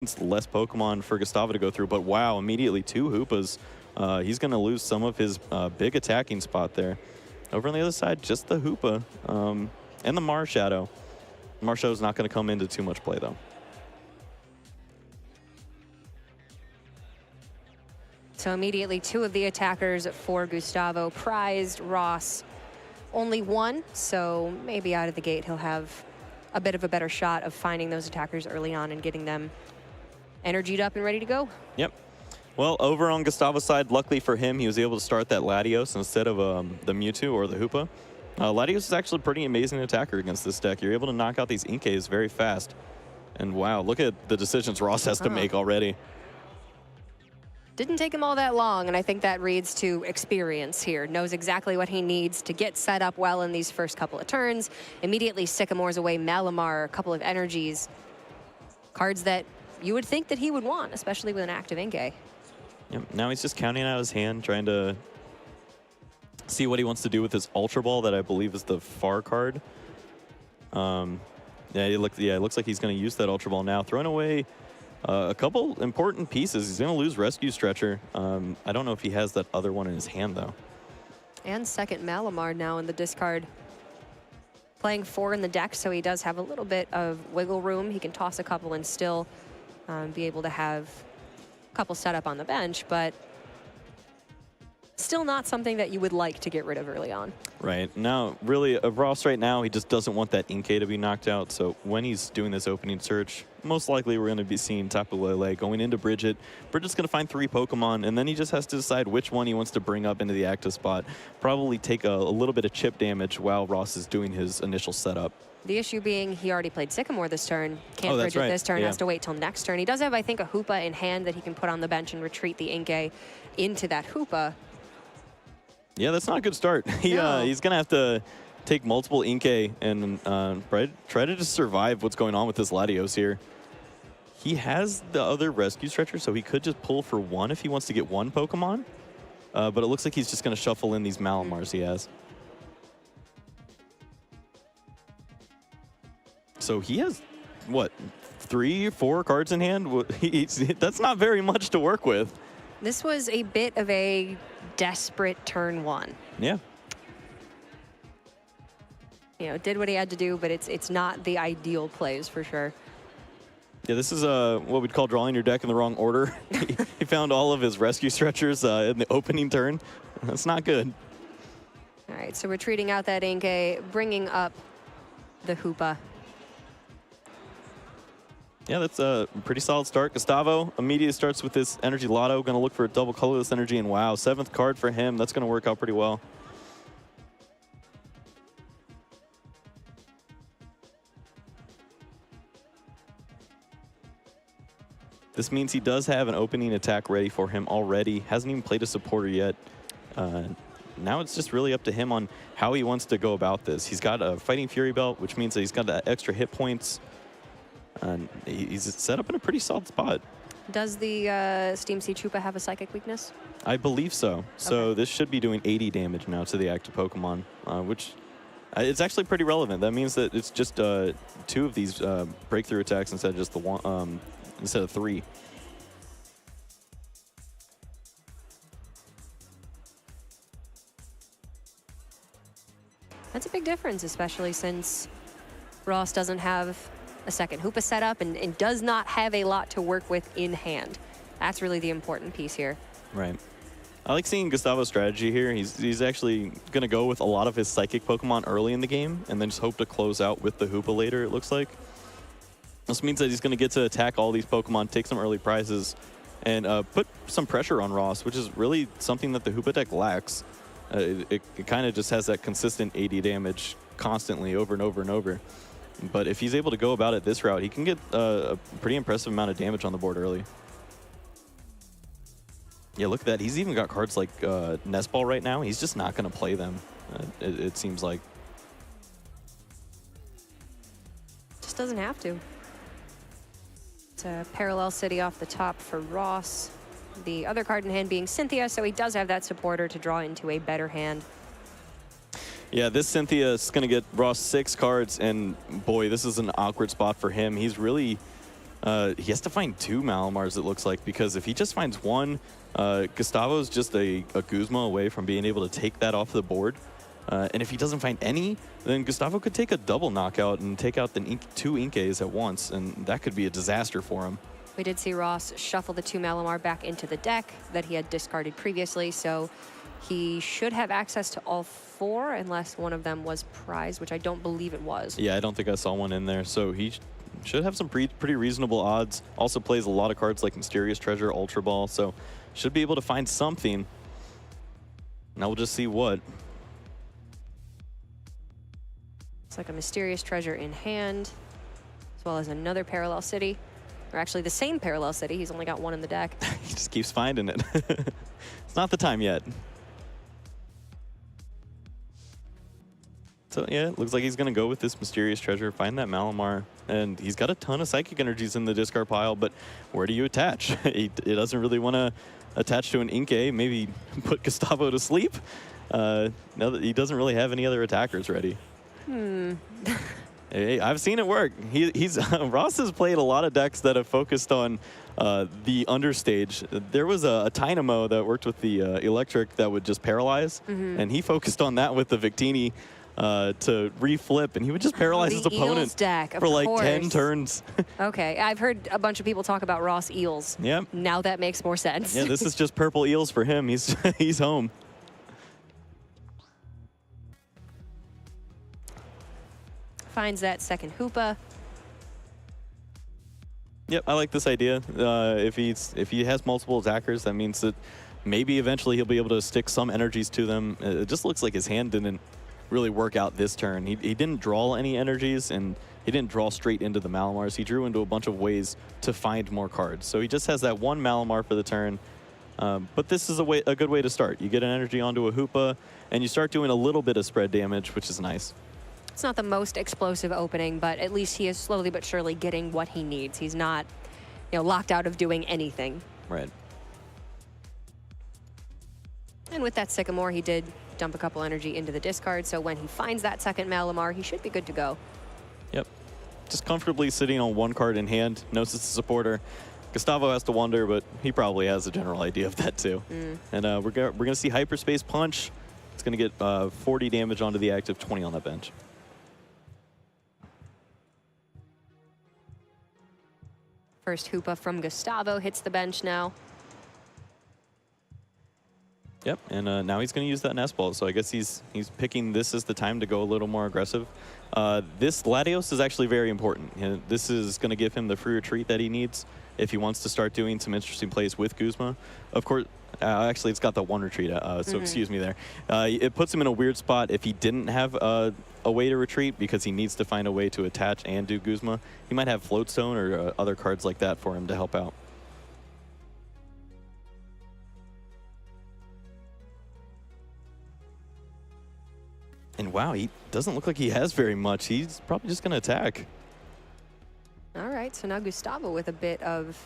It's less Pokemon for Gustavo to go through, but wow, immediately 2 Hoopas. He's going to lose some of his big attacking spot there. Over on the other side, just the Hoopa and the Marshadow. Marshadow's not going to come into too much play, though. So immediately 2 of the attackers for Gustavo prized. Ross only 1, so maybe out of the gate he'll have a bit of a better shot of finding those attackers early on and getting them energied up and ready to go. Yep. Well, over on Gustavo's side, luckily for him, he was able to start that Latios instead of the Mewtwo or the Hoopa. Latios is actually a pretty amazing attacker against this deck. You're able to knock out these Inkays very fast. And wow, look at the decisions Ross has to make already. Didn't take him all that long, and I think that reads to experience here. Knows exactly what he needs to get set up well in these first couple of turns. Immediately Sycamore's away Malamar, a couple of energies. Cards that you would think that he would want, especially with an active Inkay. Yep. Now he's just counting out his hand, trying to see what he wants to do with his Ultra Ball that I believe is the far card. Yeah, it looks like he's going to use that Ultra Ball now. Throwing away a couple important pieces. He's going to lose Rescue Stretcher. I don't know if he has that other one in his hand, though. And second Malamar now in the discard. Playing 4 in the deck, so he does have a little bit of wiggle room. He can toss a couple and still be able to have a couple set up on the bench, but still not something that you would like to get rid of early on. Right. Now, really, Ross right now, he just doesn't want that Inkay to be knocked out. So when he's doing this opening search, most likely we're going to be seeing Tapu Lele going into Bridget. Bridget's going to find 3 Pokemon, and then he just has to decide which one he wants to bring up into the active spot. Probably take a little bit of chip damage while Ross is doing his initial setup. The issue being he already played Sycamore this turn. Can't Bridget this turn, has to wait till next turn. He does have, I think, a Hoopa in hand that he can put on the bench and retreat the Inkay into that Hoopa. Yeah, that's not a good start. He's going to have to take multiple Inkay and try to just survive what's going on with this Latios here. He has the other Rescue Stretcher, so he could just pull for 1 if he wants to get 1 Pokemon. But it looks like he's just going to shuffle in these Malamars he has. So he has, what, 3 or 4 cards in hand? That's not very much to work with. This was a bit of a desperate turn 1. Yeah. You know, did what he had to do, but it's not the ideal plays for sure. Yeah, this is what we'd call drawing your deck in the wrong order. He found all of his Rescue Stretchers in the opening turn. That's not good. All right, so retreating out that Inkay, bringing up the Hoopa. Yeah, that's a pretty solid start. Gustavo immediately starts with this Energy Lotto, going to look for a double colorless energy, and wow, 7th card for him. That's going to work out pretty well. This means he does have an opening attack ready for him already. Hasn't even played a supporter yet. Now it's just really up to him on how he wants to go about this. He's got a Fighting Fury Belt, which means that he's got the extra hit points. And he's set up in a pretty solid spot. Does the Steam Sea Chupa have a Psychic weakness? I believe so. So this should be doing 80 damage now to the active Pokemon, which it's actually pretty relevant. That means that it's just 2 of these breakthrough attacks instead of just the 1, instead of 3. That's a big difference, especially since Ross doesn't have a second Hoopa setup and does not have a lot to work with in hand. That's really the important piece here. Right. I like seeing Gustavo's strategy here. He's actually going to go with a lot of his Psychic Pokemon early in the game and then just hope to close out with the Hoopa later, it looks like. This means that he's going to get to attack all these Pokemon, take some early prizes, and put some pressure on Ross, which is really something that the Hoopa deck lacks. It kind of just has that consistent 80 damage constantly over and over and over. But if he's able to go about it this route, he can get a pretty impressive amount of damage on the board early. Yeah, look at that. He's even got cards like Nest Ball right now. He's just not going to play them, it seems like. Just doesn't have to. It's a Parallel City off the top for Ross. The other card in hand being Cynthia, so he does have that supporter to draw into a better hand. Yeah, this Cynthia is going to get Ross 6 cards, and boy, this is an awkward spot for him. He's really He has to find 2 Malamars, it looks like, because if he just finds one, Gustavo's just a Guzma away from being able to take that off the board. And if he doesn't find any, then Gustavo could take a double knockout and take out the 2 Inkays at once, and that could be a disaster for him. We did see Ross shuffle the 2 Malamar back into the deck that he had discarded previously, so he should have access to all 4 unless one of them was prized, which I don't believe it was. Yeah, I don't think I saw one in there, so he should have some pretty reasonable odds. Also plays a lot of cards like Mysterious Treasure, Ultra Ball, so should be able to find something. Now we'll just see what. It's like a Mysterious Treasure in hand, as well as another Parallel City. Or actually the same Parallel City, he's only got 1 in the deck. He just keeps finding it. It's not the time yet. So yeah, it looks like he's gonna go with this Mysterious Treasure, find that Malamar, and he's got a ton of Psychic Energies in the discard pile, but where do you attach? He doesn't really want to attach to an Inkay, maybe put Gustavo to sleep. Now that he doesn't really have any other attackers ready. Hey, I've seen it work. Ross has played a lot of decks that have focused on the understage. There was a Dynamo that worked with the Electric that would just paralyze, and he focused on that with the Victini to reflip, and he would just paralyze his opponent deck, for like course. 10 turns. Okay, I've heard a bunch of people talk about Ross Eels. Yep. Now that makes more sense. Yeah, this is just purple eels for him. He's home. Finds that second Hoopa. Yep, I like this idea. If he has multiple attackers, that means that maybe eventually he'll be able to stick some energies to them. It just looks like his hand didn't really work out this turn. He didn't draw any energies, and he didn't draw straight into the Malamars. He drew into a bunch of ways to find more cards. So he just has that 1 Malamar for the turn. But this is a good way to start. You get an energy onto a Hoopa, and you start doing a little bit of spread damage, which is nice. It's not the most explosive opening, but at least he is slowly but surely getting what he needs. He's not, locked out of doing anything. Right. And with that Sycamore, he did dump a couple energy into the discard, so when he finds that second Malamar, he should be good to go. Yep. Just comfortably sitting on 1 card in hand, knows it's a supporter. Gustavo has to wonder, but he probably has a general idea of that too. And we're gonna see Hyperspace Punch. It's gonna get 40 damage onto the active, 20 on that bench. First Hoopa from Gustavo hits the bench now. Yep, and now he's going to use that Nest Ball, so I guess he's picking this as the time to go a little more aggressive. This Latios is actually very important. This is going to give him the free retreat that he needs if he wants to start doing some interesting plays with Guzma. Of course, actually, it's got the 1 retreat, so excuse me there. It puts him in a weird spot if he didn't have a way to retreat, because he needs to find a way to attach and do Guzma. He might have Floatstone or other cards like that for him to help out. And wow, he doesn't look like he has very much. He's probably just going to attack. All right, so now Gustavo with a bit of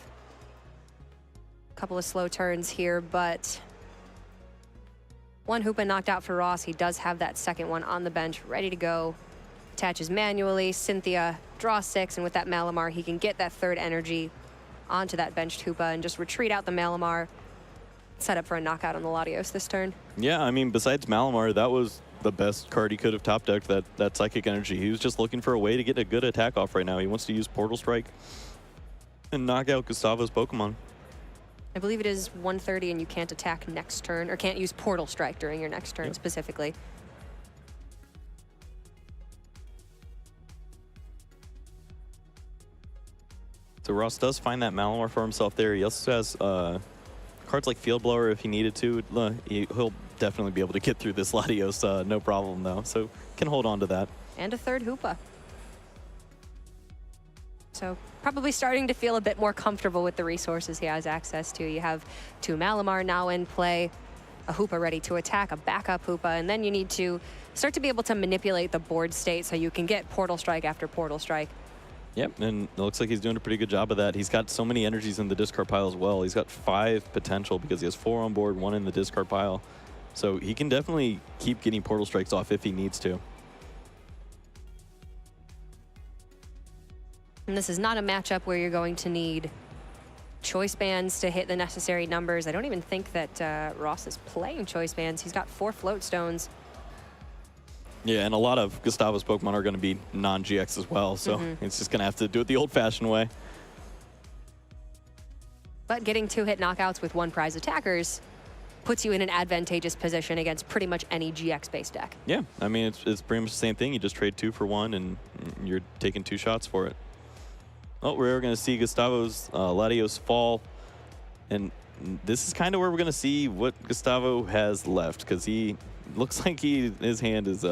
a couple of slow turns here, but 1 Hoopa knocked out for Ross. He does have that second one on the bench ready to go. Attaches manually. Cynthia draws 6, and with that Malamar, he can get that 3rd energy onto that benched Hoopa and just retreat out the Malamar. Set up for a knockout on the Latios this turn. Yeah, I mean, besides Malamar, that was the best card he could have top decked, that Psychic Energy. He was just looking for a way to get a good attack off right now. He wants to use Portal Strike and knock out Gustavo's Pokemon. I believe it is 130 and you can't attack next turn, or can't use Portal Strike during your next turn specifically. So Ross does find that Malamar for himself there. He also has cards like Field Blower if he needed to. He'll definitely be able to get through this Latios, no problem though. So can hold on to that. And a 3rd Hoopa. So probably starting to feel a bit more comfortable with the resources he has access to. You have 2 Malamar now in play, a Hoopa ready to attack, a backup Hoopa, and then you need to start to be able to manipulate the board state so you can get Portal Strike after Portal Strike. Yep, and it looks like he's doing a pretty good job of that. He's got so many energies in the discard pile as well. He's got 5 potential because he has 4 on board, 1 in the discard pile. So he can definitely keep getting Portal Strikes off if he needs to. And this is not a matchup where you're going to need choice bands to hit the necessary numbers. I don't even think that Ross is playing choice bands. He's got 4 float stones. Yeah, and a lot of Gustavo's Pokemon are going to be non-GX as well, so it's just going to have to do it the old-fashioned way. But getting 2-hit knockouts with 1 prize attackers puts you in an advantageous position against pretty much any GX-based deck. Yeah, I mean, it's pretty much the same thing. You just trade 2 for 1, and you're taking 2 shots for it. Oh, we're going to see Gustavo's Latios fall, and this is kind of where we're going to see what Gustavo has left, because he looks like his hand is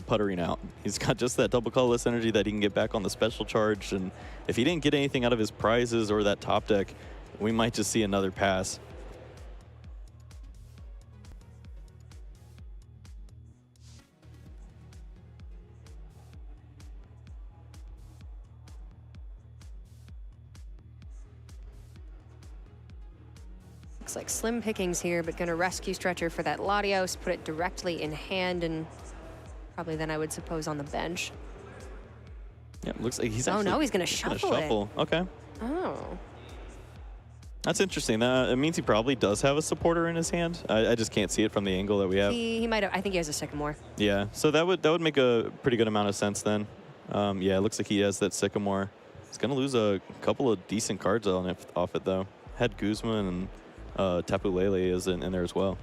puttering out. He's got just that double colorless energy that he can get back on the special charge, and if he didn't get anything out of his prizes or that top deck, we might just see another pass. Looks like slim pickings here, but gonna rescue Stretcher for that Latios, put it directly in hand, and probably then I would suppose on the bench. Yeah, looks like he's no, he's gonna shuffle it. Okay. Oh. That's interesting. It means he probably does have a supporter in his hand. I just can't see it from the angle that we have. He might have, I think he has a Sycamore. Yeah, so that would make a pretty good amount of sense then. Yeah, it looks like he has that Sycamore. He's gonna lose a couple of decent cards off it though. Had Guzman and Tapu Lele is in there as well.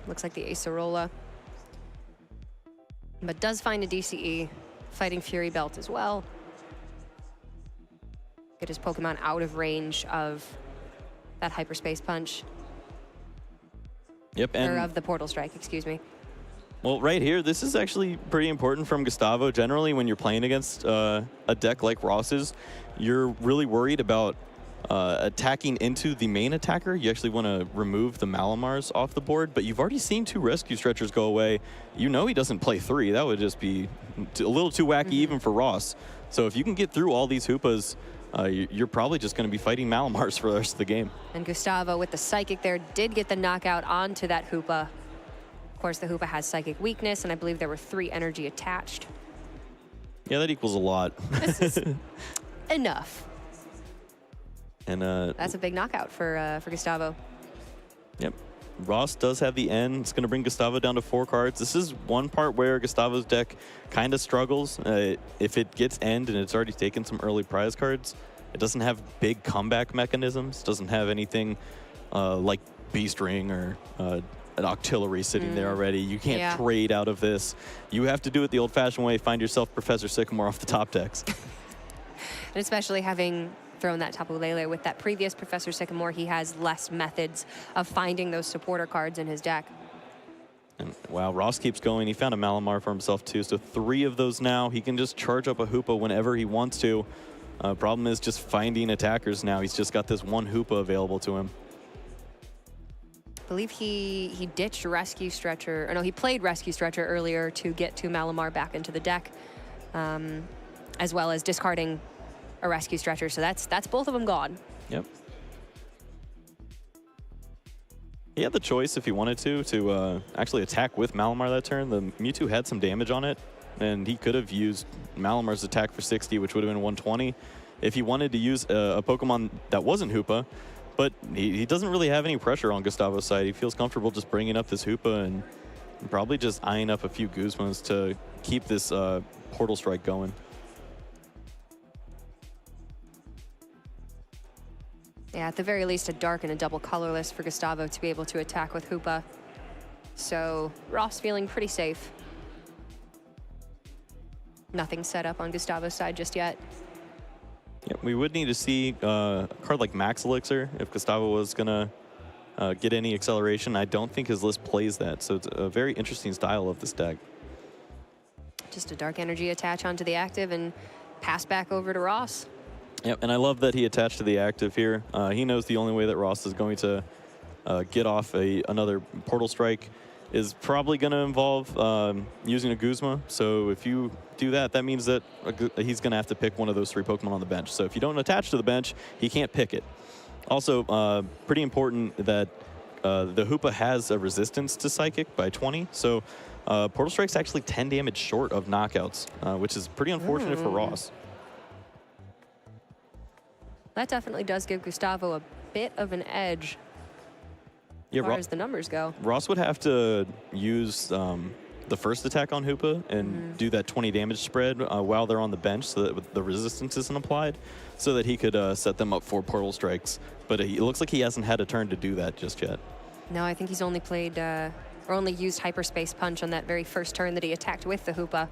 Looks like the Acerola. But does find a DCE. Fighting Fury Belt as well. Get his Pokemon out of range of that Hyperspace Punch. Yep, and or of the Portal Strike, excuse me. Well, right here, this is actually pretty important from Gustavo. Generally, when you're playing against a deck like Ross's, you're really worried about attacking into the main attacker. You actually want to remove the Malamars off the board, but you've already seen 2 Rescue Stretchers go away. You know he doesn't play 3. That would just be a little too wacky even for Ross. So if you can get through all these Hoopas, you're probably just going to be fighting Malamars for the rest of the game. And Gustavo with the Psychic there did get the knockout onto that Hoopa. Of course, the Hoopa has Psychic Weakness, and I believe there were 3 energy attached. Yeah, that equals a lot. This is enough. And that's a big knockout for Gustavo. Yep. Ross does have the N. It's going to bring Gustavo down to 4 cards. This is one part where Gustavo's deck kind of struggles. If it gets end and it's already taken some early prize cards, it doesn't have big comeback mechanisms. Doesn't have anything like Beast Ring or an Octillery sitting there already. You can't trade out of this. You have to do it the old-fashioned way. Find yourself Professor Sycamore off the top decks. And especially having thrown that Tapu Lele with that previous Professor Sycamore, he has less methods of finding those supporter cards in his deck. And wow, Ross keeps going. He found a Malamar for himself too, so 3 of those now. He can just charge up a Hoopa whenever he wants to. Problem is just finding attackers now. He's just got this 1 Hoopa available to him. I believe he ditched Rescue Stretcher, or no, he played Rescue Stretcher earlier to get 2 Malamar back into the deck, as well as discarding a Rescue Stretcher, so that's both of them gone. Yep. He had the choice if he wanted to actually attack with Malamar that turn. The Mewtwo had some damage on it, and he could have used Malamar's attack for 60, which would have been 120, if he wanted to use a Pokemon that wasn't Hoopa. But he doesn't really have any pressure on Gustavo's side. He feels comfortable just bringing up this Hoopa and probably just eyeing up a few Guzmans to keep this Portal Strike going. Yeah, at the very least, a dark and a double colorless for Gustavo to be able to attack with Hoopa. So Ross feeling pretty safe. Nothing set up on Gustavo's side just yet. Yeah, we would need to see a card like Max Elixir if Gustavo was going to get any acceleration. I don't think his list plays that, so it's a very interesting style of this deck. Just a dark energy attach onto the active and pass back over to Ross. Yep, and I love that he attached to the active here. He knows the only way that Ross is going to get off another Portal Strike is probably going to involve using a Guzma. So if you do that, that means that he's going to have to pick one of those 3 Pokemon on the bench. So if you don't attach to the bench, he can't pick it. Also, pretty important that the Hoopa has a resistance to Psychic by 20. So Portal Strike's actually 10 damage short of knockouts, which is pretty unfortunate for Ross. That definitely does give Gustavo a bit of an edge as far as the numbers go. Ross would have to use the first attack on Hoopa and do that 20 damage spread while they're on the bench so that the resistance isn't applied, so that he could set them up for Portal Strikes. But it looks like he hasn't had a turn to do that just yet. No, I think he's only played, or only used Hyperspace Punch on that very first turn that he attacked with the Hoopa.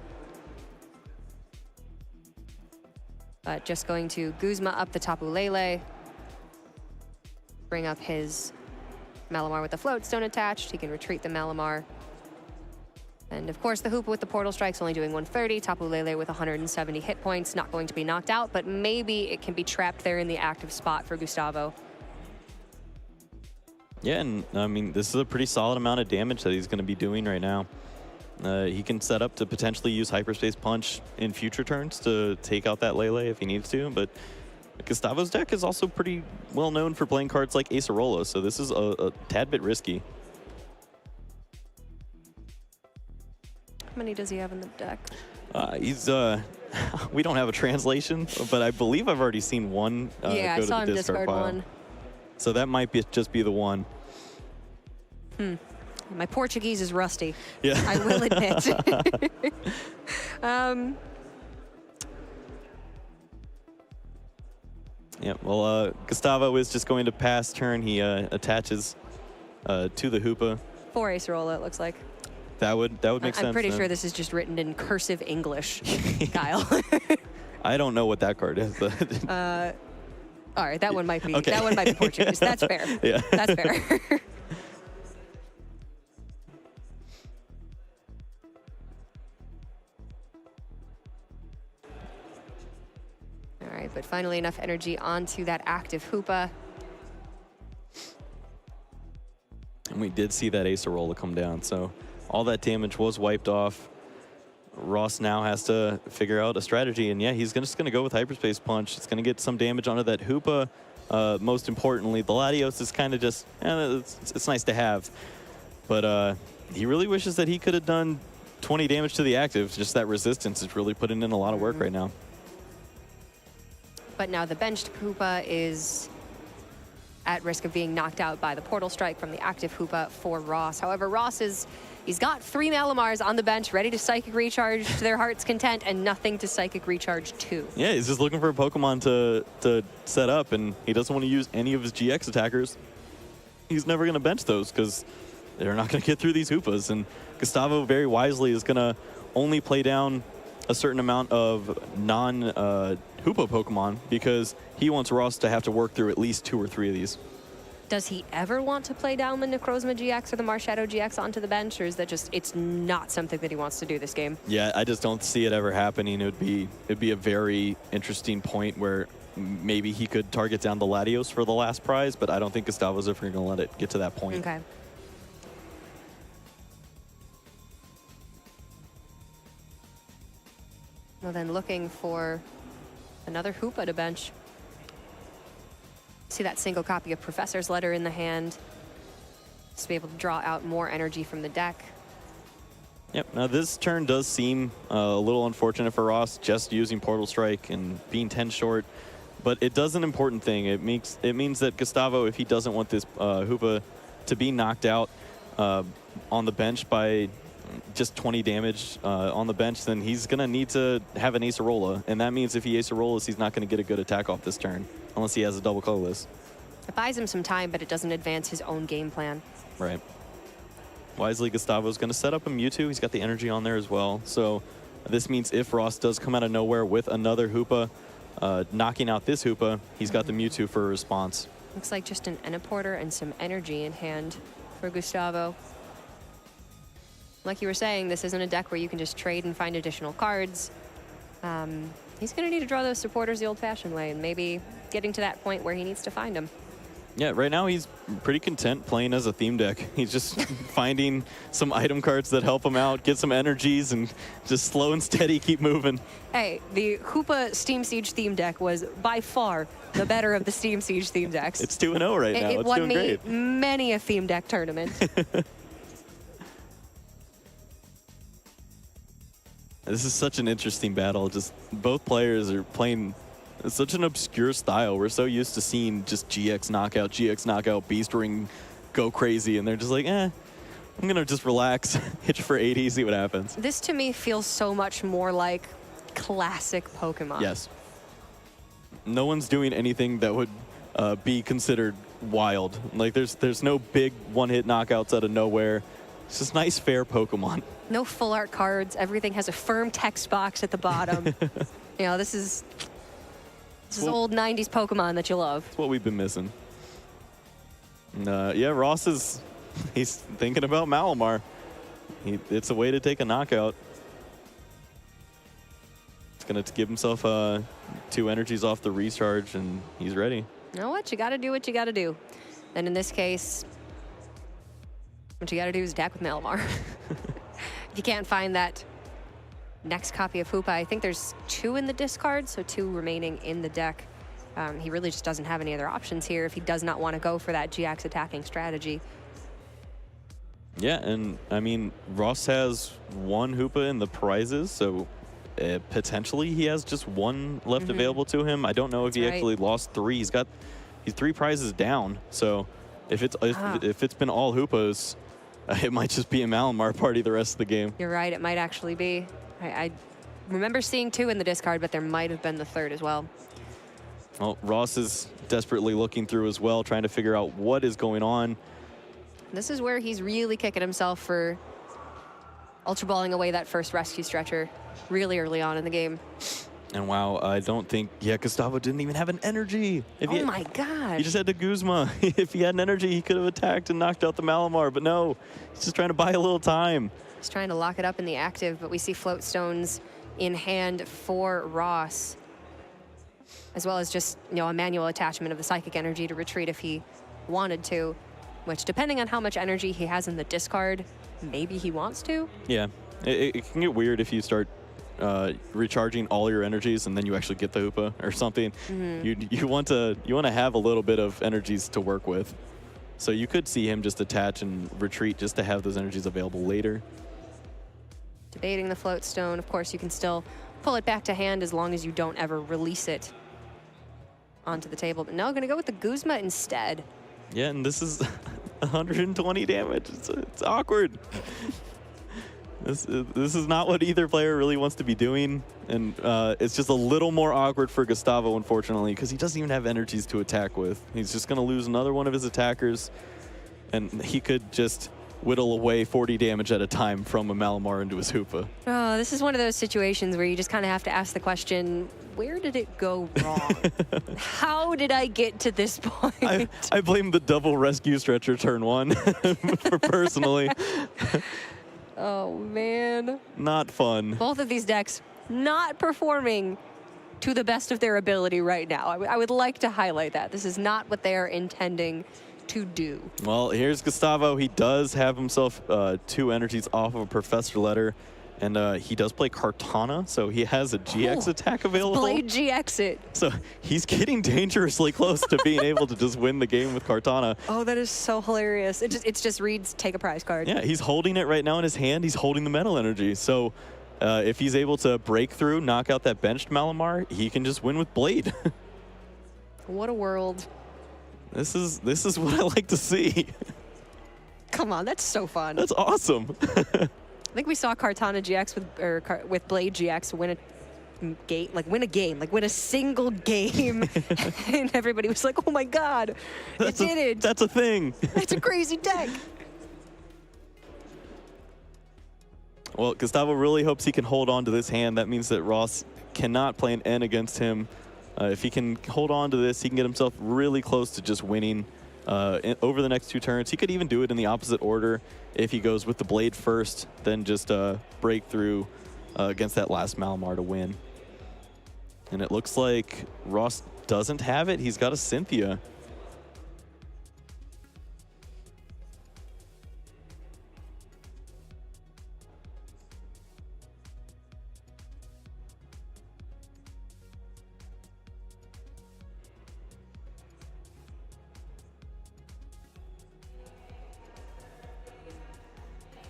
But just going to Guzma up the Tapu Lele. Bring up his Malamar with the Float Stone attached. He can retreat the Malamar. And of course, the Hoopa with the Portal Strike's only doing 130. Tapu Lele with 170 hit points, not going to be knocked out, but maybe it can be trapped there in the active spot for Gustavo. Yeah, and I mean, this is a pretty solid amount of damage that he's going to be doing right now. He can set up to potentially use Hyperspace Punch in future turns to take out that Lele if he needs to, but Gustavo's deck is also pretty well known for playing cards like Acerola, so this is a tad bit risky. How many does he have in the deck? We don't have a translation, but I believe I've already seen one yeah, go I saw to the him discard pile. one. So that might just be the one. My Portuguese is rusty. Yeah. I will admit. Yeah, well, Gustavo is just going to pass turn. He attaches to the Hoopa. For Acerola, it looks like. That would make sense. I'm pretty then. sure this is just written in cursive English, Kyle. I don't know what that card is. But all right, that one might be. Okay. That one might be Portuguese. That's fair. Yeah. That's fair. All right, but finally enough energy onto that active Hoopa. And we did see that Acerola come down, so all that damage was wiped off. Ross now has to figure out a strategy, and yeah, he's just going to go with Hyperspace Punch. It's going to get some damage onto that Hoopa. Most importantly, the Latios is kind of just, it's nice to have. But he really wishes that he could have done 20 damage to the active. Just that resistance is really putting in a lot of work right now. But now the benched Hoopa is at risk of being knocked out by the Portal Strike from the active Hoopa for Ross. However, he's got 3 Malamars on the bench ready to Psychic Recharge to their heart's content and nothing to Psychic Recharge to. Yeah, he's just looking for a Pokemon to set up, and he doesn't want to use any of his GX attackers. He's never going to bench those because they're not going to get through these Hoopas. And Gustavo very wisely is going to only play down a certain amount of non-Hoopa Pokemon because he wants Ross to have to work through at least 2 or 3 of these. Does he ever want to play down the Necrozma GX or the Marshadow GX onto the bench, or is that just, it's not something that he wants to do this game? Yeah, I just don't see it ever happening. It'd be a very interesting point where maybe he could target down the Latios for the last prize, but I don't think Gustavo's ever going to let it get to that point. Okay. Well, then looking for another Hoopa to bench. See that single copy of Professor's Letter in the hand. Just to be able to draw out more energy from the deck. Yep, now this turn does seem a little unfortunate for Ross, just using Portal Strike and being 10 short. But it does an important thing. It means that Gustavo, if he doesn't want this Hoopa to be knocked out on the bench by just 20 damage on the bench, then he's going to need to have an Acerola. And that means if he Acerolas, he's not going to get a good attack off this turn, unless he has a double colorless. It buys him some time, but it doesn't advance his own game plan. Right. Wisely, Gustavo's going to set up a Mewtwo. He's got the energy on there as well. So this means if Ross does come out of nowhere with another Hoopa, knocking out this Hoopa, he's got the Mewtwo for a response. Looks like just an Ennaporter and some energy in hand for Gustavo. Like you were saying, this isn't a deck where you can just trade and find additional cards. He's going to need to draw those supporters the old-fashioned way, and maybe getting to that point where he needs to find them. Yeah, right now he's pretty content playing as a theme deck. He's just finding some item cards that help him out, get some energies, and just slow and steady keep moving. Hey, the Hoopa Steam Siege theme deck was by far the better of the Steam Siege theme decks. It's 2-0 right now. It won me many a theme deck tournament. This is such an interesting battle. Just both players are playing such an obscure style. We're so used to seeing just GX knockout, Beast Ring go crazy, and they're just like, I'm gonna just relax, hit you for 80, see what happens. This to me feels so much more like classic Pokemon. Yes. No one's doing anything that would be considered wild. Like there's no big one-hit knockouts out of nowhere. It's just nice, fair Pokemon. No full art cards. Everything has a firm text box at the bottom. You know, this is old 90s Pokemon that you love. That's what we've been missing. And, yeah, Ross he's thinking about Malamar. It's a way to take a knockout. He's going to give himself 2 energies off the recharge, and he's ready. You know what? You got to do what you got to do. And in this case, what you got to do is attack with Malamar. If you can't find that next copy of Hoopa, I think there's 2 in the discard, so 2 remaining in the deck. He really just doesn't have any other options here if he does not want to go for that GX attacking strategy. Yeah, and I mean, Ross has 1 Hoopa in the prizes, so potentially he has just 1 left available to him. I don't know if he actually lost 3. He's 3 prizes down, so if it's been all Hoopas, it might just be a Malamar party the rest of the game. You're right, it might actually be. I remember seeing 2 in the discard, but there might have been the 3rd as well. Well, Ross is desperately looking through as well, trying to figure out what is going on. This is where he's really kicking himself for Ultra Balling away that first rescue stretcher really early on in the game. And wow, I don't think, Gustavo didn't even have an energy. Oh my God. He just had the Guzma. If he had an energy, he could have attacked and knocked out the Malamar, but no, he's just trying to buy a little time. He's trying to lock it up in the active, but we see Float Stones in hand for Ross, as well as just, a manual attachment of the Psychic Energy to retreat if he wanted to, which depending on how much energy he has in the discard, maybe he wants to. Yeah, it can get weird if you start recharging all your energies and then you actually get the Hoopa or something. You want to have a little bit of energies to work with. So you could see him just attach and retreat just to have those energies available later. Debating the Float Stone. Of course, you can still pull it back to hand as long as you don't ever release it onto the table. But no, going to go with the Guzma instead. Yeah, and this is 120 damage. It's awkward. This is not what either player really wants to be doing, and it's just a little more awkward for Gustavo, unfortunately, because he doesn't even have energies to attack with. He's just going to lose another one of his attackers, and he could just whittle away 40 damage at a time from a Malamar into his Hoopa. Oh, this is one of those situations where you just kind of have to ask the question, where did it go wrong? How did I get to this point? I blame the double rescue stretcher turn 1 for personally. Oh, man. Not fun. Both of these decks not performing to the best of their ability right now. I would like to highlight that. This is not what they are intending to do. Well, here's Gustavo. He does have himself 2 energies off of a Professor Letter, and he does play Kartana, so he has a GX attack available. Blade GX it. So he's getting dangerously close to being able to just win the game with Kartana. Oh, that is so hilarious. It just reads, take a prize card. Yeah, he's holding it right now in his hand. He's holding the Metal Energy. So if he's able to break through, knock out that benched Malamar, he can just win with Blade. What a world. This is what I like to see. Come on, that's so fun. That's awesome. I think we saw Kartana GX with Blade GX win a single game, and everybody was like, "Oh my God, it did it! That's a thing. That's a crazy deck." Well, Gustavo really hopes he can hold on to this hand. That means that Ross cannot play an N against him. If he can hold on to this, he can get himself really close to just winning over the next 2 turns. He could even do it in the opposite order if he goes with the Blade first, then just break through against that last Malamar to win. And it looks like Ross doesn't have it. He's got a Cynthia.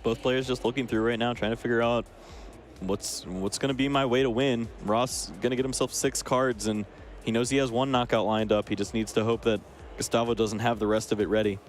Both players just looking through right now, trying to figure out what's going to be my way to win? Ross going to get himself 6 cards, and he knows he has 1 knockout lined up. He just needs to hope that Gustavo doesn't have the rest of it ready.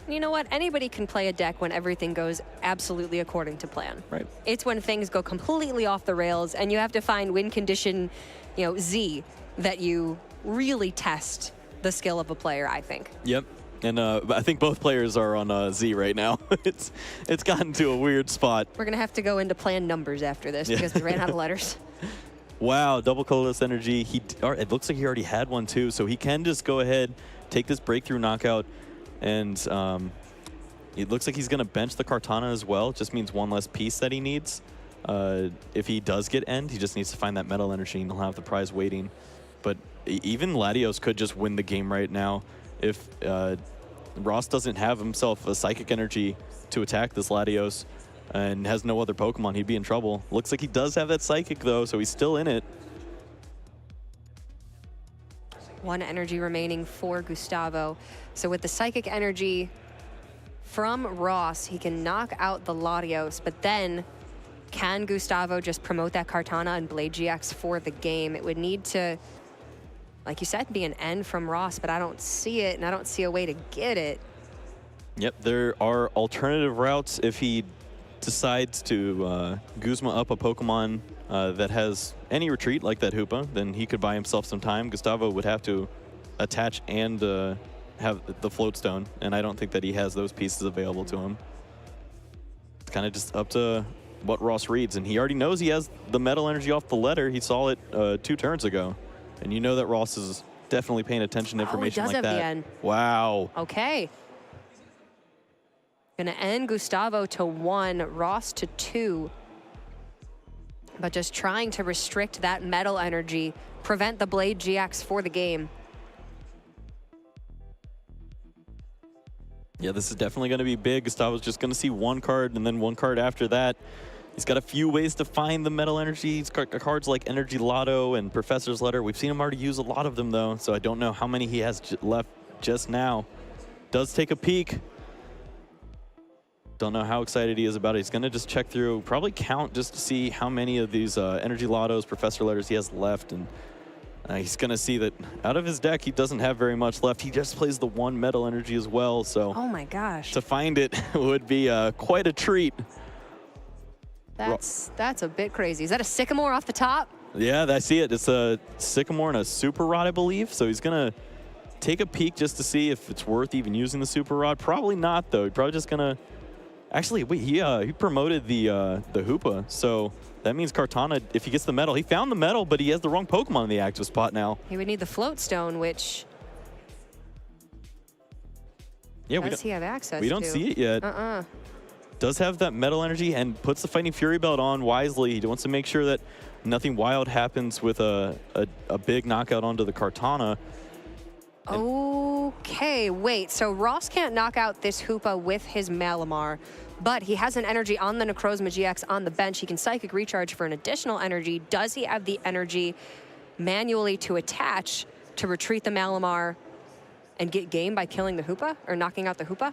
You know what? Anybody can play a deck when everything goes absolutely according to plan. Right. It's when things go completely off the rails and you have to find win condition, Z, that you really test the skill of a player, I think. Yep. And I think both players are on Z right now. It's gotten to a weird spot. We're going to have to go into plan numbers after this because we ran out of letters. Wow, double colorless energy. It looks like he already had one too, so he can just go ahead, take this breakthrough knockout, and it looks like he's going to bench the Kartana as well. It just means 1 less piece that he needs. If he does get end, he just needs to find that metal energy and he'll have the prize waiting. But even Latios could just win the game right now. If Ross doesn't have himself a psychic energy to attack this Latios and has no other Pokemon, he'd be in trouble. Looks like he does have that psychic though, so he's still in it. 1 energy remaining for Gustavo. So with the psychic energy from Ross, he can knock out the Latios, but then can Gustavo just promote that Kartana and Blade GX for the game? It would need to, like you said, be an end from Ross, but I don't see it, and I don't see a way to get it. Yep, there are alternative routes if he decides to Guzma up a Pokemon that has any retreat, like that Hoopa, then he could buy himself some time. Gustavo would have to attach and have the Float Stone, and I don't think that he has those pieces available to him. It's kind of just up to what Ross reads, and he already knows he has the metal energy off the letter. He saw it 2 turns ago, and you know that Ross is definitely paying attention to information like that. The end. Wow. Okay. Gonna end Gustavo to 1, Ross to 2. But just trying to restrict that metal energy, prevent the Blade GX for the game. Yeah, this is definitely going to be big. Gustavo's just going to see 1 card and then 1 card after that. He's got a few ways to find the metal energy. He's got cards like Energy Lotto and Professor's Letter. We've seen him already use a lot of them, though, so I don't know how many he has left just now. Does take a peek. Don't know how excited he is about it. He's going to just check through, probably count just to see how many of these Energy Lottos, Professor Letters he has left. And he's going to see that out of his deck, he doesn't have very much left. He just plays the 1 metal energy as well. So oh my gosh, to find it would be quite a treat. That's a bit crazy. Is that a Sycamore off the top? Yeah, I see it. It's a Sycamore and a Super Rod, I believe. So he's going to take a peek just to see if it's worth even using the Super Rod. Probably not, though. He's probably just going to... Actually, wait, he promoted the Hoopa, so that means Kartana, if he gets the metal, he found the metal, but he has the wrong Pokemon in the active spot now. He would need the Float Stone, which does he have access to? We don't see it yet. Does have that metal energy and puts the Fighting Fury Belt on wisely. He wants to make sure that nothing wild happens with a big knockout onto the Kartana. Okay, wait. So Ross can't knock out this Hoopa with his Malamar, but he has an energy on the Necrozma GX on the bench. He can Psychic Recharge for an additional energy. Does he have the energy manually to attach to retreat the Malamar and get game by killing the Hoopa or knocking out the Hoopa?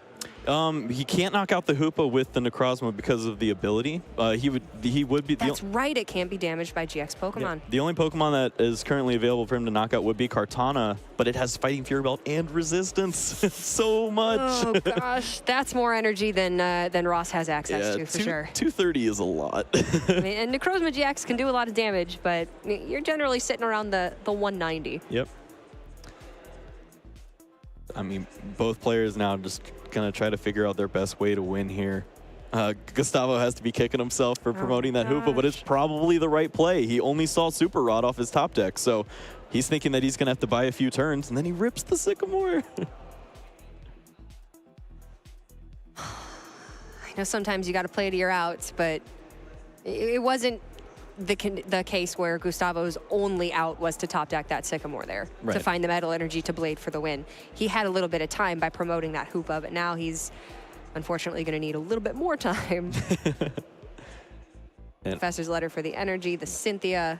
He can't knock out the Hoopa with the Necrozma because of the ability. He would be. That's right. It can't be damaged by GX Pokemon. Yeah, the only Pokemon that is currently available for him to knock out would be Kartana, but it has Fighting Fury Belt and Resistance. So much. Oh gosh, that's more energy than Ross has access to for sure. 230 is a lot. I mean, and Necrozma GX can do a lot of damage, but you're generally sitting around the 190. Yep. I mean, both players now just going to try to figure out their best way to win here. Gustavo has to be kicking himself for promoting that Hoopa, but it's probably the right play. He only saw Super Rod off his top deck, so he's thinking that he's going to have to buy a few turns, and then he rips the Sycamore. I know sometimes you got to play to your outs, but it wasn't the case where Gustavo's only out was to top deck that Sycamore there to find the metal energy to Blade for the win. He had a little bit of time by promoting that Hoopa, but now he's unfortunately going to need a little bit more time. Professor's Letter for the energy, the Cynthia.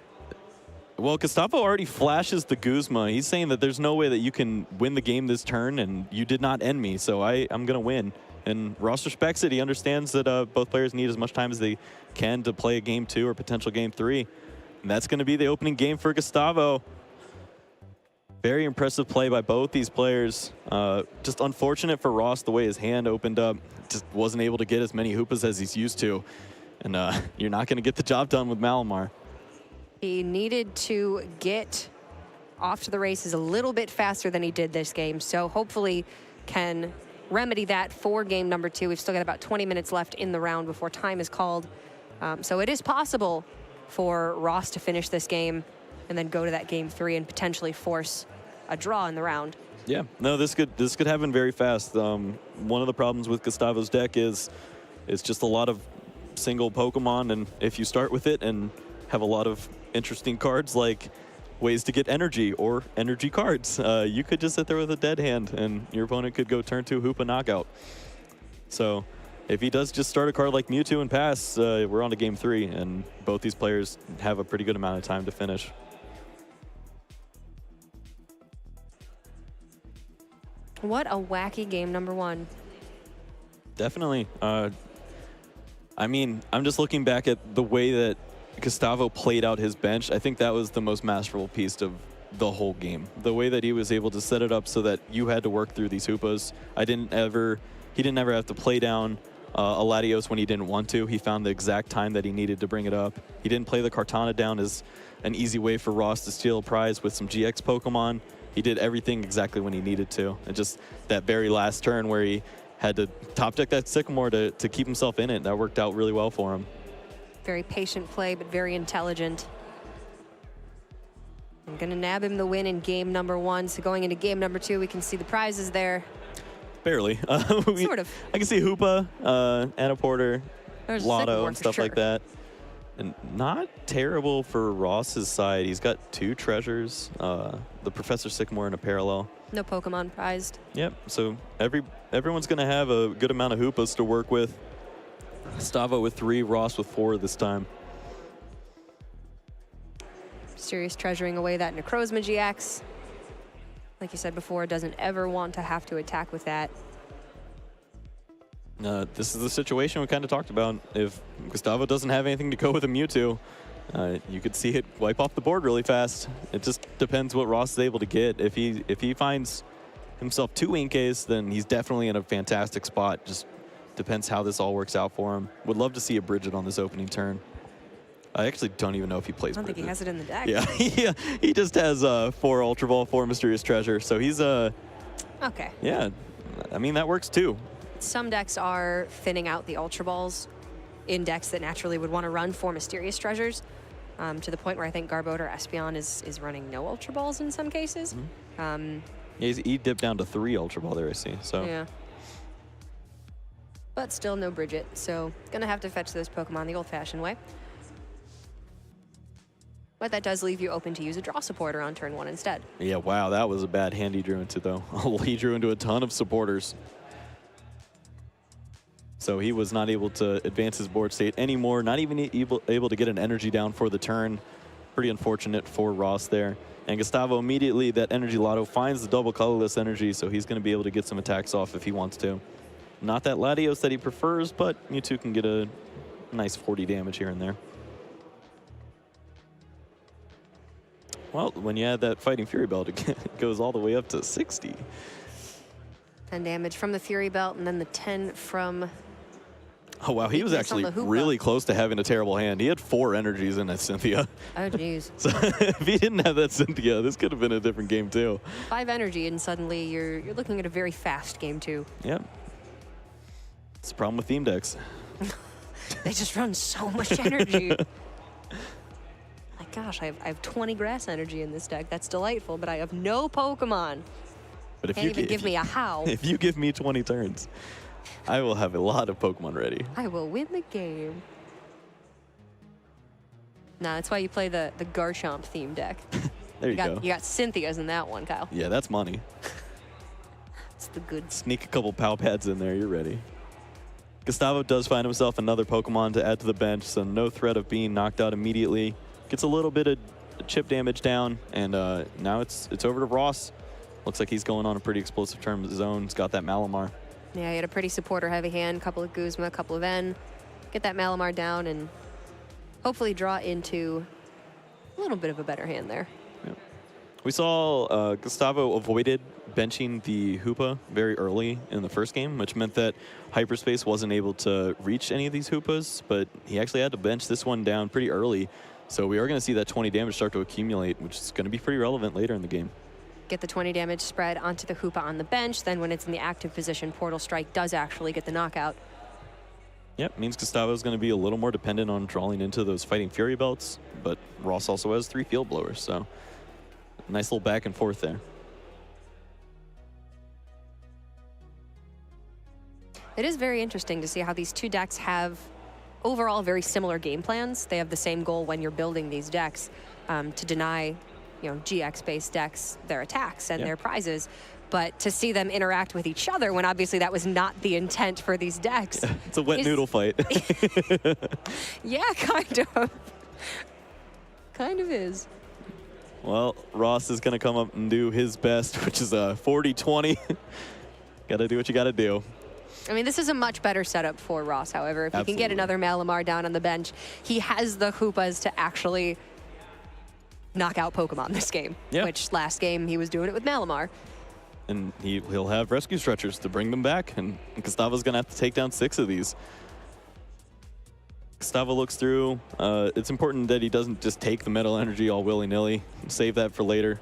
Well, Gustavo already flashes the Guzma. He's saying that there's no way that you can win the game this turn, and you did not end me, so I'm going to win. And Ross respects it. He understands that both players need as much time as they can to play a game 2 or potential game 3. And that's going to be the opening game for Gustavo. Very impressive play by both these players. Just unfortunate for Ross the way his hand opened up. Just wasn't able to get as many hoopas as he's used to. And you're not going to get the job done with Malamar. He needed to get off to the races a little bit faster than he did this game. So hopefully can remedy that for game number 2. We've still got about 20 minutes left in the round before time is called. So it is possible for Ross to finish this game and then go to that game 3 and potentially force a draw in the round. Yeah, no, this could happen very fast. One of the problems with Gustavo's deck is it's just a lot of single Pokemon, and if you start with it and have a lot of interesting cards like ways to get energy or energy cards, you could just sit there with a dead hand and your opponent could go turn 2 Hoopa knockout. So if he does just start a card like Mewtwo and pass, we're on to game 3, and both these players have a pretty good amount of time to finish. What a wacky game number 1. Definitely. I mean, I'm just looking back at the way that Gustavo played out his bench. I think that was the most masterful piece of the whole game. The way that he was able to set it up so that you had to work through these Hoopas. He didn't ever have to play down a Latios when he didn't want to. He found the exact time that he needed to bring it up. He didn't play the Kartana down as an easy way for Ross to steal a prize with some GX Pokemon. He did everything exactly when he needed to. And just that very last turn where he had to top deck that Sycamore to keep himself in it, that worked out really well for him. Very patient play, but very intelligent. I'm going to nab him the win in game number 1. So going into game number 2, we can see the prizes there. Barely. Sort of. I can see Hoopa, Anna Porter, There's Lotto, Sycamore and for stuff sure. like that. And not terrible for Ross's side. He's got 2 treasures, the Professor Sycamore and a Parallel. No Pokemon prized. Yep, so everyone's going to have a good amount of Hoopas to work with. Gustavo with 3, Ross with 4 this time. Serious treasuring away that Necrozma GX. Like you said before, doesn't ever want to have to attack with that. This is the situation we kind of talked about. If Gustavo doesn't have anything to go with a Mewtwo, you could see it wipe off the board really fast. It just depends what Ross is able to get. If he finds himself 2 Inkays, then he's definitely in a fantastic spot. Just depends how this all works out for him. Would love to see a Bridget on this opening turn. I actually don't even know if he plays I don't Bridget. think he has it in the deck. Yeah, he just has 4 Ultra Ball, 4 Mysterious Treasure. So he's Okay. yeah, I mean, that works too. Some decks are thinning out the Ultra Balls in decks that naturally would want to run 4 Mysterious Treasures, to the point where I think Garbode or Espeon is running no Ultra Balls in some cases. Yeah, he dipped down to 3 Ultra Ball there, I see. So Yeah. But still no Bridget, so gonna have to fetch those Pokemon the old-fashioned way. But that does leave you open to use a draw supporter on turn 1 instead. yeah, wow, that was a bad hand he drew into though. He drew into a ton of supporters. So he was not able to advance his board state anymore, not even able to get an energy down for the turn. Pretty unfortunate for Ross there. And Gustavo immediately, that energy Lotto finds the double colorless energy, so he's going to be able to get some attacks off if he wants to. Not that Latios that he prefers, but Mewtwo can get a nice 40 damage here and there. Well, when you add that Fighting Fury Belt, it goes all the way up to 60. 10 damage from the Fury Belt, and then the 10 from... Oh, wow, he was Weakness on actually the Hoopa. really close to having a terrible hand. He had 4 energies in that Cynthia. Oh, jeez. So if he didn't have that Cynthia, this could have been a different game too. 5 energy, and suddenly you're looking at a very fast game 2. Yep. It's the problem with theme decks. They just run so much energy. My gosh, I have 20 grass energy in this deck. That's delightful, but I have no Pokemon. But if Can't you even give me a how. If you give me 20 turns, I will have a lot of Pokemon ready. I will win the game. Nah, that's why you play the Garchomp theme deck. There you go. You got Cynthia's in that one, Kyle. Yeah, that's money. It's the good. Sneak a couple Pow Pads in there, you're ready. Gustavo does find himself another Pokemon to add to the bench, so no threat of being knocked out immediately. Gets a little bit of chip damage down, and now it's over to Ross. Looks like he's going on a pretty explosive turn of his own. He's got that Malamar. Yeah, he had a pretty supporter-heavy hand, couple of Guzma, couple of N. Get that Malamar down and hopefully draw into a little bit of a better hand there. Yeah. We saw Gustavo avoided benching the Hoopa very early in the first game, which meant that Hyperspace wasn't able to reach any of these Hoopas, but he actually had to bench this one down pretty early. So we are going to see that 20 damage start to accumulate, which is going to be pretty relevant later in the game. Get the 20 damage spread onto the Hoopa on the bench. Then when it's in the active position, Portal Strike does actually get the knockout. Yep, means Gustavo's going to be a little more dependent on drawing into those Fighting Fury belts, but Ross also has 3 field blowers, so nice little back and forth there. It is very interesting to see how these two decks have overall very similar game plans. They have the same goal when you're building these decks, to deny, GX-based decks their attacks and their prizes. But to see them interact with each other when obviously that was not the intent for these decks. It's a wet noodle fight. Yeah, kind of. Kind of is. Well, Ross is going to come up and do his best, which is a 40-20. Got to do what you got to do. I mean, this is a much better setup for Ross, however. If he can get another Malamar down on the bench, he has the Hoopas to actually knock out Pokemon this game, which last game he was doing it with Malamar. And he'll have rescue stretchers to bring them back, and Gustavo's going to have to take down 6 of these. Gustavo looks through. It's important that he doesn't just take the metal energy all willy-nilly. Save that for later.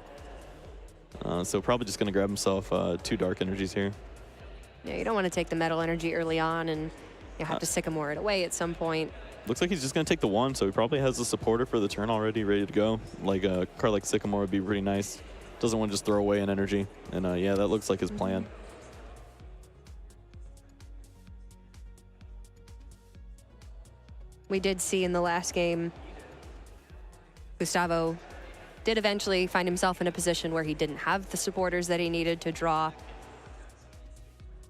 So probably just going to grab himself 2 dark energies here. Yeah, you don't want to take the metal energy early on, and you'll have to Sycamore it away at some point. Looks like he's just going to take the 1, so he probably has the supporter for the turn already ready to go. Like a card like Sycamore would be pretty nice. Doesn't want to just throw away an energy. And yeah, that looks like his plan. We did see in the last game, Gustavo did eventually find himself in a position where he didn't have the supporters that he needed to draw.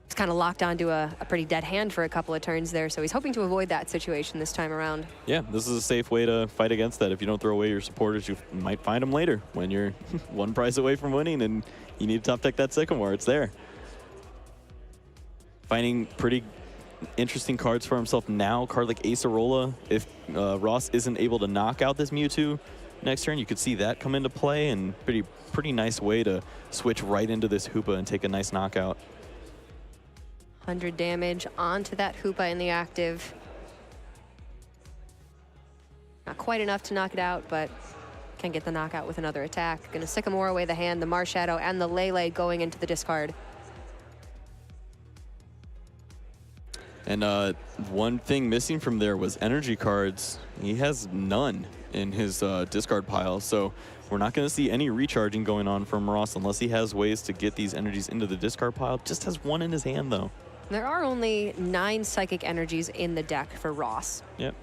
He's kind of locked onto a pretty dead hand for a couple of turns there, so he's hoping to avoid that situation this time around. Yeah, this is a safe way to fight against that. If you don't throw away your supporters, you might find them later when you're 1 prize away from winning and you need to top deck that Sycamore. It's there. Finding pretty interesting cards for himself now. A card like Acerola. If Ross isn't able to knock out this Mewtwo next turn, you could see that come into play, and pretty nice way to switch right into this Hoopa and take a nice knockout. 100 damage onto that Hoopa in the active. Not quite enough to knock it out, but can get the knockout with another attack. Gonna Sycamore away the hand, the Marshadow, and the Lele going into the discard. And one thing missing from there was energy cards. He has none in his discard pile, so we're not going to see any recharging going on from Ross unless he has ways to get these energies into the discard pile. Just has 1 in his hand, though. There are only 9 psychic energies in the deck for Ross. Yep.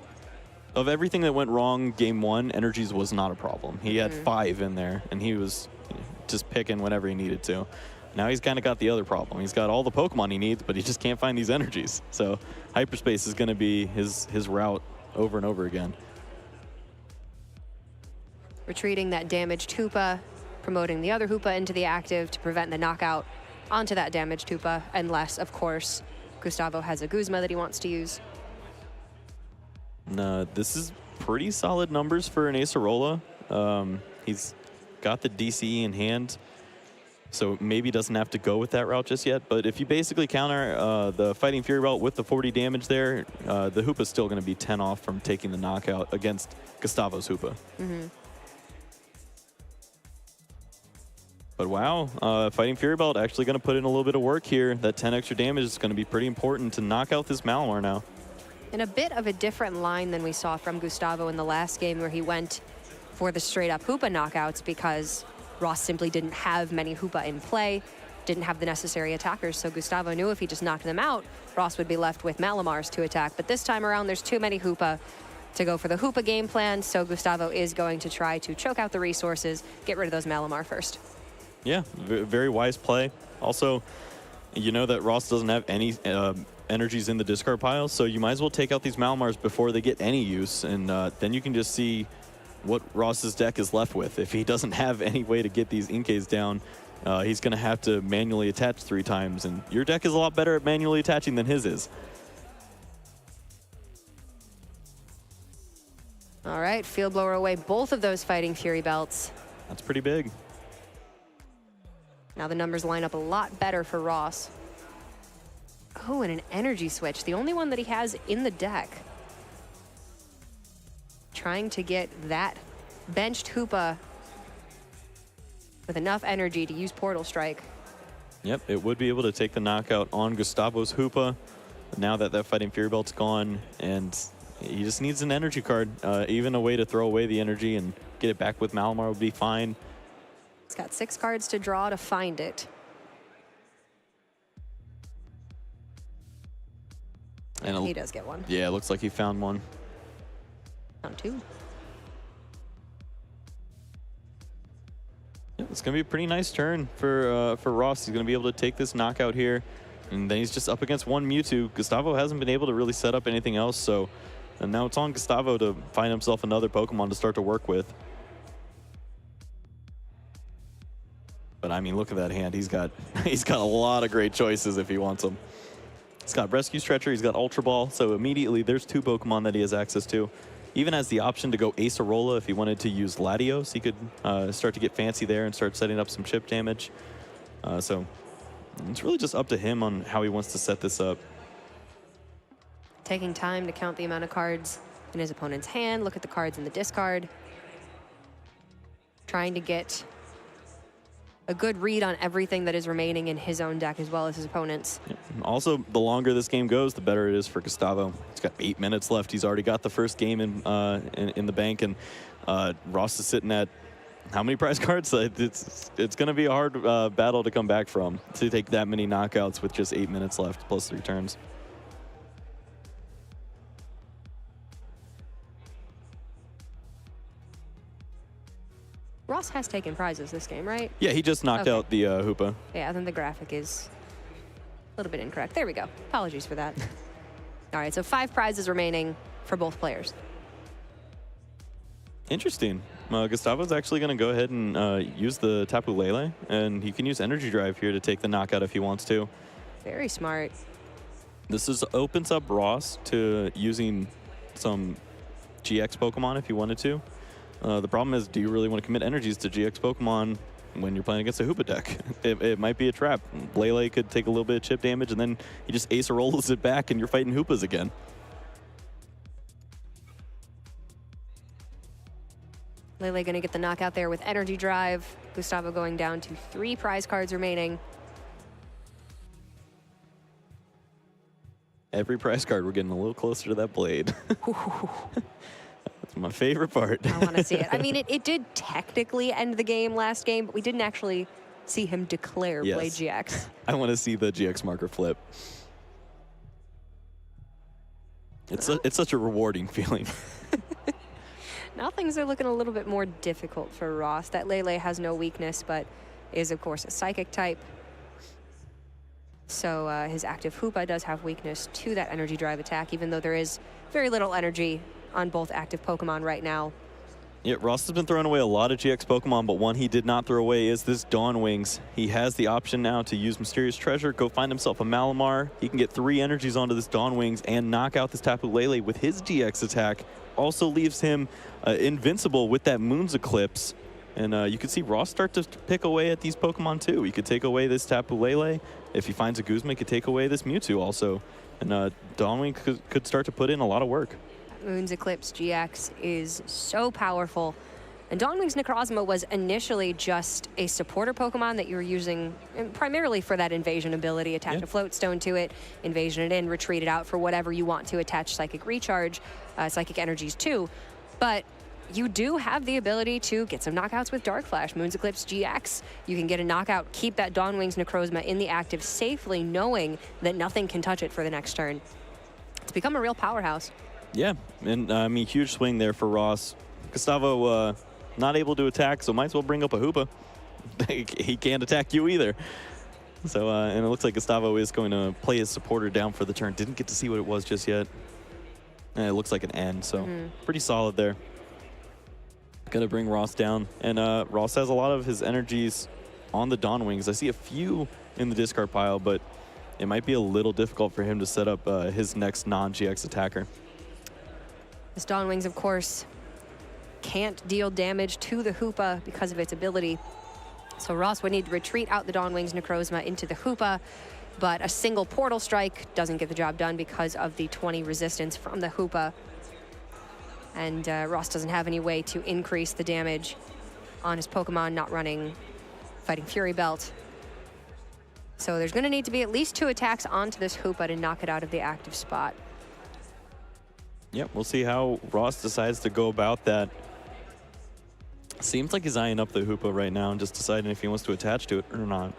Of everything that went wrong game 1, energies was not a problem. He had 5 in there, and he was just picking whenever he needed to. Now he's kind of got the other problem. He's got all the Pokemon he needs, but he just can't find these energies. So Hyperspace is going to be his route over and over again. Retreating that damaged Hoopa, promoting the other Hoopa into the active to prevent the knockout onto that damaged Hoopa, unless, of course, Gustavo has a Guzma that he wants to use. No, this is pretty solid numbers for an Acerola. He's got the DCE in hand, so maybe doesn't have to go with that route just yet. But if you basically counter the Fighting Fury route with the 40 damage there, the Hoopa's still going to be 10 off from taking the knockout against Gustavo's Hoopa. But wow, Fighting Fury Belt actually going to put in a little bit of work here. That 10 extra damage is going to be pretty important to knock out this Malamar now. In a bit of a different line than we saw from Gustavo in the last game, where he went for the straight-up Hoopa knockouts because Ross simply didn't have many Hoopa in play, didn't have the necessary attackers, so Gustavo knew if he just knocked them out, Ross would be left with Malamars to attack. But this time around, there's too many Hoopa to go for the Hoopa game plan, so Gustavo is going to try to choke out the resources, get rid of those Malamar first. Yeah, very wise play. Also, you know that Ross doesn't have any energies in the discard pile, so you might as well take out these Malamars before they get any use, and then you can just see what Ross's deck is left with. If he doesn't have any way to get these Inkays down, he's going to have to manually attach 3 times, and your deck is a lot better at manually attaching than his is. All right, Field Blower away both of those Fighting Fury belts. That's pretty big. Now the numbers line up a lot better for Ross. Oh, and an energy switch, the only one that he has in the deck. Trying to get that benched Hoopa with enough energy to use Portal Strike. Yep, it would be able to take the knockout on Gustavo's Hoopa. Now that that Fighting Fury belt's gone, and he just needs an energy card. Even a way to throw away the energy and get it back with Malamar would be fine. He's got 6 cards to draw to find it. And he does get one. Yeah, it looks like he found one. Found 2. Yeah, it's going to be a pretty nice turn for Ross. He's going to be able to take this knockout here. And then he's just up against 1 Mewtwo. Gustavo hasn't been able to really set up anything else, so and now it's on Gustavo to find himself another Pokemon to start to work with. But I mean, look at that hand. He's got a lot of great choices if he wants them. He's got Rescue Stretcher, he's got Ultra Ball, so immediately there's 2 Pokemon that he has access to. Even has the option to go Acerola if he wanted to use Latios. He could start to get fancy there and start setting up some chip damage. So it's really just up to him on how he wants to set this up. Taking time to count the amount of cards in his opponent's hand, look at the cards in the discard. Trying to get a good read on everything that is remaining in his own deck as well as his opponent's. Yeah. Also, the longer this game goes, the better it is for Gustavo. He's got 8 minutes left. He's already got the first game in the bank, and Ross is sitting at how many prize cards? It's going to be a hard battle to come back from, to take that many knockouts with just 8 minutes left plus 3 turns. Ross has taken prizes this game, right? Yeah, he just knocked out the Hoopa. Yeah, then the graphic is a little bit incorrect. There we go. Apologies for that. All right, so 5 prizes remaining for both players. Interesting. Gustavo's actually going to go ahead and use the Tapu Lele, and he can use Energy Drive here to take the knockout if he wants to. Very smart. This opens up Ross to using some GX Pokemon if he wanted to. The problem is, do you really want to commit energies to GX Pokemon when you're playing against a Hoopa deck? It might be a trap. Lele could take a little bit of chip damage, and then he just Acerolas it back, and you're fighting Hoopas again. Lele going to get the knockout there with Energy Drive. Gustavo going down to 3 prize cards remaining. Every prize card, we're getting a little closer to that blade. That's my favorite part. I want to see it. I mean, it did technically end the game last game, but we didn't actually see him declare Blade GX. I want to see the GX marker flip. It's such a rewarding feeling. Now things are looking a little bit more difficult for Ross. That Lele has no weakness, but is, of course, a Psychic type. So his active Hoopa does have weakness to that Energy Drive attack, even though there is very little energy on both active Pokemon right now. Yeah, Ross has been throwing away a lot of GX Pokemon, but one he did not throw away is this Dawn Wings. He has the option now to use Mysterious Treasure, go find himself a Malamar. He can get 3 energies onto this Dawn Wings and knock out this Tapu Lele with his GX attack. Also leaves him invincible with that Moon's Eclipse. And you can see Ross start to pick away at these Pokemon too. He could take away this Tapu Lele. If he finds a Guzma, he could take away this Mewtwo also. And Dawn Wing could start to put in a lot of work. Moon's Eclipse GX is so powerful. And Dawnwing's Necrozma was initially just a supporter Pokemon that you were using primarily for that invasion ability. Attach a Float Stone to it, invasion it in, retreat it out for whatever you want to, attach Psychic Recharge, Psychic Energies too. But you do have the ability to get some knockouts with Dark Flash. Moon's Eclipse GX, you can get a knockout, keep that Dawnwing's Necrozma in the active safely, knowing that nothing can touch it for the next turn. It's become a real powerhouse. Yeah, and I mean, huge swing there for Ross. Gustavo not able to attack, so might as well bring up a Hoopa. He can't attack you either. So, and it looks like Gustavo is going to play his supporter down for the turn. Didn't get to see what it was just yet. And it looks like an N, so pretty solid there. Gonna bring Ross down. And Ross has a lot of his energies on the Dawn Wings. I see a few in the discard pile, but it might be a little difficult for him to set up his next non-GX attacker. This Dawn Wings, of course, can't deal damage to the Hoopa because of its ability. So Ross would need to retreat out the Dawn Wings Necrozma into the Hoopa, but a single Portal Strike doesn't get the job done because of the 20 resistance from the Hoopa. And Ross doesn't have any way to increase the damage on his Pokemon not running Fighting Fury Belt. So there's going to need to be at least 2 attacks onto this Hoopa to knock it out of the active spot. Yep, we'll see how Ross decides to go about that. Seems like he's eyeing up the Hoopa right now and just deciding if he wants to attach to it or not.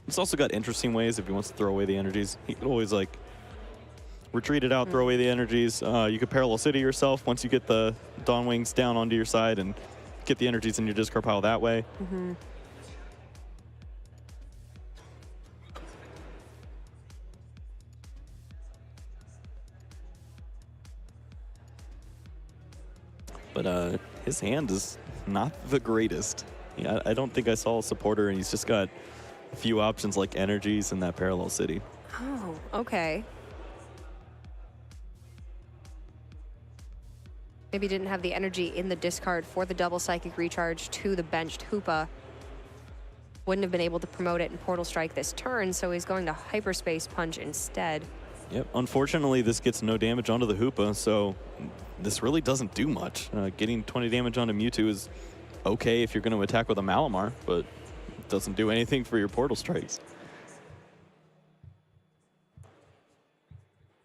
It's also got interesting ways if he wants to throw away the energies. He could always like retreat it out, throw away the energies. You could Parallel City yourself once you get the Dawn Wings down onto your side and get the energies in your discard pile that way. But his hand is not the greatest. Yeah, I don't think I saw a supporter, and he's just got a few options like energies and that Parallel City. Oh, okay. Maybe didn't have the energy in the discard for the double Psychic Recharge to the benched Hoopa. Wouldn't have been able to promote it in Portal Strike this turn, so he's going to Hyperspace Punch instead. Yep, unfortunately this gets no damage onto the Hoopa, so this really doesn't do much. Getting 20 damage onto Mewtwo is okay if you're going to attack with a Malamar, but it doesn't do anything for your Portal Strikes.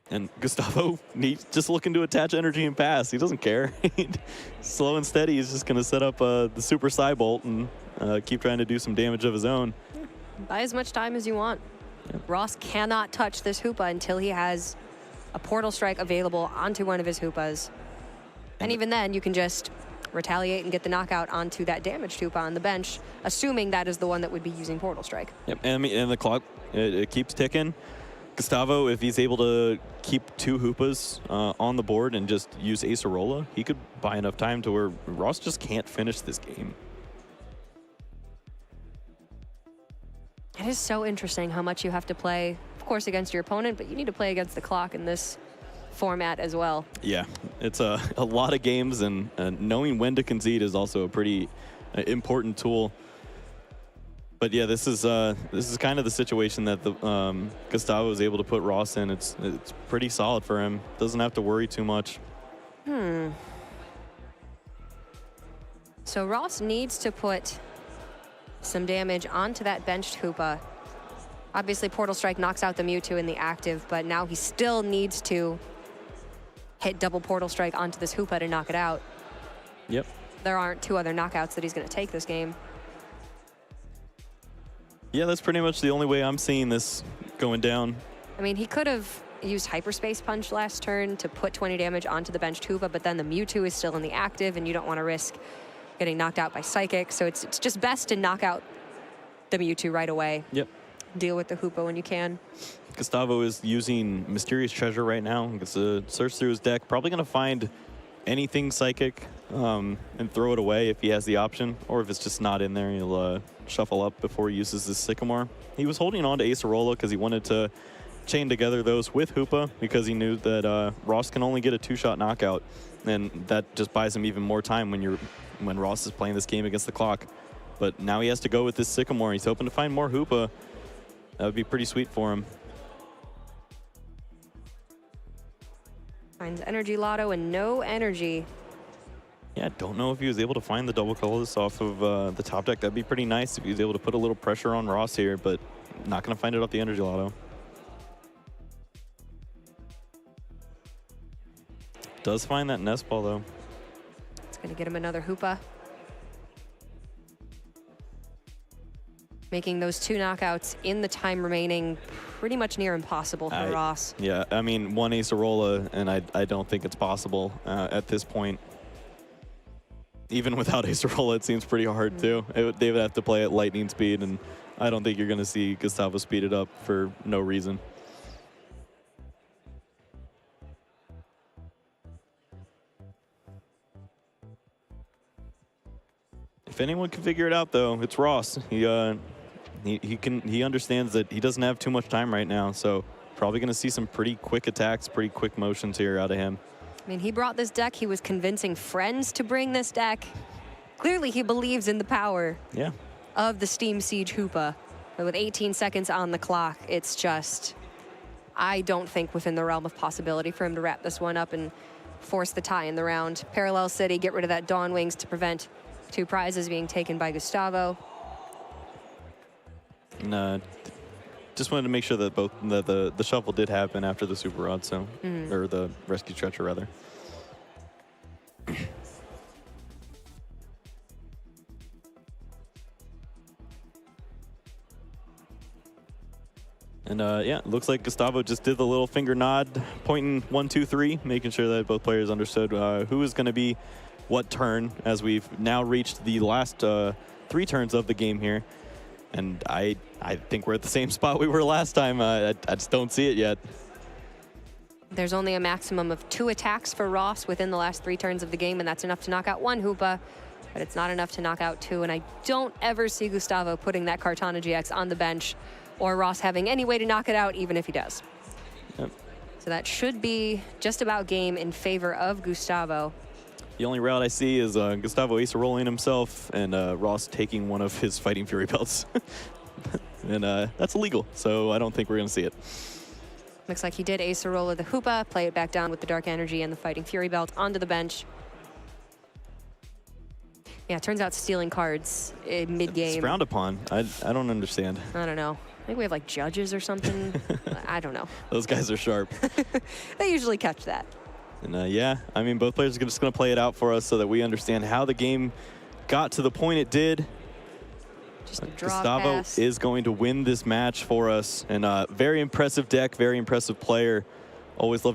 And Gustavo, he's just looking to attach energy and pass. He doesn't care. Slow and steady, he's just going to set up the Super Psybolt and keep trying to do some damage of his own. Buy as much time as you want. Yep. Ross cannot touch this Hoopa until he has a Portal Strike available onto one of his Hoopas. And even then, you can just retaliate and get the knockout onto that damaged Hoopa on the bench, assuming that is the one that would be using Portal Strike. Yep, and the clock, it keeps ticking. Gustavo, if he's able to keep 2 Hoopas on the board and just use Acerola, he could buy enough time to where Ross just can't finish this game. It is so interesting how much you have to play, of course, against your opponent, but you need to play against the clock in this format as well. Yeah, it's a lot of games, and knowing when to concede is also a pretty important tool. But yeah, this is kind of the situation that the Gustavo was able to put Ross in. It's pretty solid for him. Doesn't have to worry too much. So Ross needs to put some damage onto that benched Hoopa. Obviously, Portal Strike knocks out the Mewtwo in the active, but now he still needs to hit double Portal Strike onto this Hoopa to knock it out. Yep. There aren't 2 other knockouts that he's going to take this game. Yeah, that's pretty much the only way I'm seeing this going down. I mean, he could have used Hyperspace Punch last turn to put 20 damage onto the benched Hoopa, but then the Mewtwo is still in the active, and you don't want to risk getting knocked out by Psychic, so it's just best to knock out the Mewtwo right away. Yep. Deal with the Hoopa when you can. Gustavo is using Mysterious Treasure right now. He gets to search through his deck. Probably going to find anything Psychic and throw it away if he has the option, or if it's just not in there, he'll shuffle up before he uses his Sycamore. He was holding on to Acerola because he wanted to chain together those with Hoopa because he knew that Ross can only get a 2-shot knockout, and that just buys him even more time when Ross is playing this game against the clock. But now he has to go with this Sycamore. He's hoping to find more Hoopa. That would be pretty sweet for him. Finds Energy Lotto and no energy. Yeah, I don't know if he was able to find the double colorless off of the top deck. That'd be pretty nice if he was able to put a little pressure on Ross here, but not going to find it off the Energy Lotto. Does find that Nest Ball, though. It's going to get him another Hoopa. Making those 2 knockouts in the time remaining pretty much near impossible for Ross. Yeah, I mean, 1 Acerola, and I don't think it's possible at this point. Even without Acerola, it seems pretty hard, too. They would have to play at lightning speed, and I don't think you're going to see Gustavo speed it up for no reason. If anyone can figure it out, though, it's Ross. He understands that he doesn't have too much time right now, so probably going to see some pretty quick attacks, pretty quick motions here out of him. I mean, he brought this deck. He was convincing friends to bring this deck. Clearly, he believes in the power of the Steam Siege Hoopa. But with 18 seconds on the clock, it's just, I don't think within the realm of possibility for him to wrap this one up and force the tie in the round. Parallel City, get rid of that Dawn Wings to prevent 2 prizes being taken by Gustavo. And just wanted to make sure that the shuffle did happen after the Super Rod, so or the Rescue Stretcher rather. And yeah, it looks like Gustavo just did the little finger nod, pointing 1, 2, 3, making sure that both players understood who is going to be what turn, as we've now reached the last 3 turns of the game here. And I think we're at the same spot we were last time. I just don't see it yet. There's only a maximum of 2 attacks for Ross within the last 3 turns of the game, and that's enough to knock out 1 Hoopa, but it's not enough to knock out 2. And I don't ever see Gustavo putting that Kartana GX on the bench, or Ross having any way to knock it out, even if he does. Yep. So that should be just about game in favor of Gustavo. The only route I see is Gustavo Ace rolling himself and Ross taking one of his Fighting Fury belts. And that's illegal, so I don't think we're going to see it. Looks like he did Ace Rolla the Hoopa, play it back down with the Dark Energy and the Fighting Fury belt onto the bench. Yeah, it turns out stealing cards mid-game. It's frowned upon. I don't understand. I don't know. I think we have like judges or something. I don't know. Those guys are sharp. They usually catch that. And yeah, I mean, both players are just going to play it out for us so that we understand how the game got to the point it did. Just a draw Gustavo pass. is going to win this match for us. And very impressive deck, very impressive player. Always love